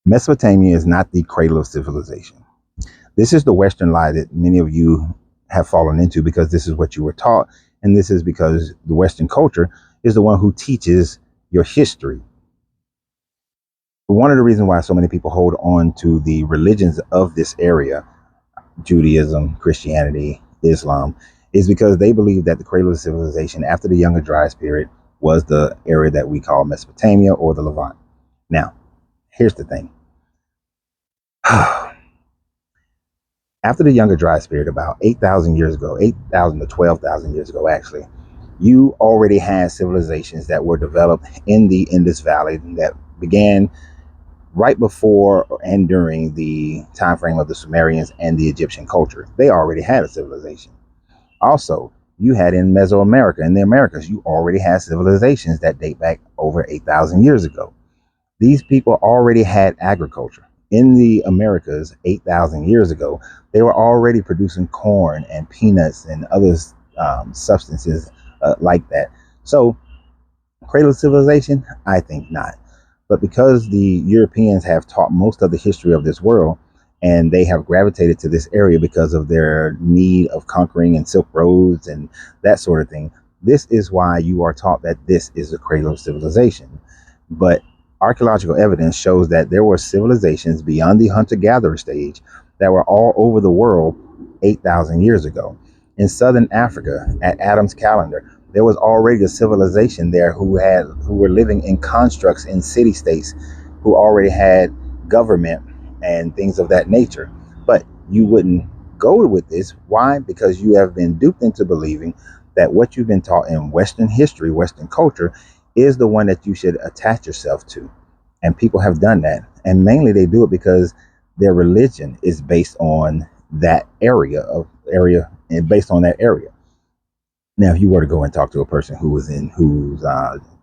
Mesopotamia is not the cradle of civilization. This is the Western lie that many of you have fallen into because this is what you were taught. And this is because the Western culture is the one who teaches your history. One of the reasons why so many people hold on to the religions of this area, Judaism, Christianity, Islam, is because they believe that the cradle of civilization after the Younger Dryas period was the area that we call Mesopotamia or the Levant. Now, here's the thing. After the Younger Dryas period, about 8,000 years ago, 8,000 to 12,000 years ago, actually, you already had civilizations that were developed in the Indus Valley that began right before and during the time frame of the Sumerians and the Egyptian culture. They already had a civilization. Also, you had in Mesoamerica, in the Americas, you already had civilizations that date back over 8,000 years ago. These people already had agriculture. In the Americas 8,000 years ago, they were already producing corn and peanuts and other substances like that. So, cradle of civilization? I think not. But because the Europeans have taught most of the history of this world, and they have gravitated to this area because of their need of conquering and Silk Roads and that sort of thing, this is why you are taught that this is the cradle of civilization. But archaeological evidence shows that there were civilizations beyond the hunter-gatherer stage that were all over the world 8,000 years ago. In southern Africa, at Adam's calendar, there was already a civilization there who were living in constructs in city states, who already had government and things of that nature. But you wouldn't go with this. Why? Because you have been duped into believing that what you've been taught in Western history, Western culture, is the one that you should attach yourself to. And people have done that. And mainly they do it because their religion is based on that area and based on that area. Now, if you were to go and talk to a person whose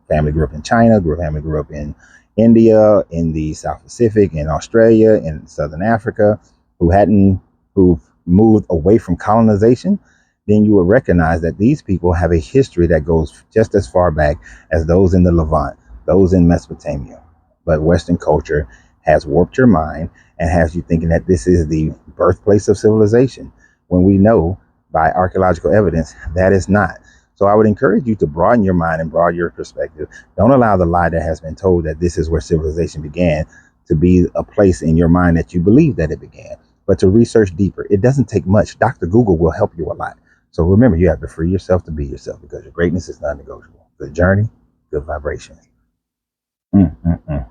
family grew up in China, family grew up in India, in the South Pacific, in Australia, in Southern Africa, who moved away from colonization, then you will recognize that these people have a history that goes just as far back as those in the Levant, those in Mesopotamia. But Western culture has warped your mind and has you thinking that this is the birthplace of civilization, when we know by archaeological evidence that is not. So I would encourage you to broaden your mind and broaden your perspective. Don't allow the lie that has been told that this is where civilization began to be a place in your mind that you believe that it began, but to research deeper. It doesn't take much. Dr. Google will help you a lot. So remember, you have to free yourself to be yourself, because your greatness is non-negotiable. Good journey, good vibrations. Mm-mm-mm.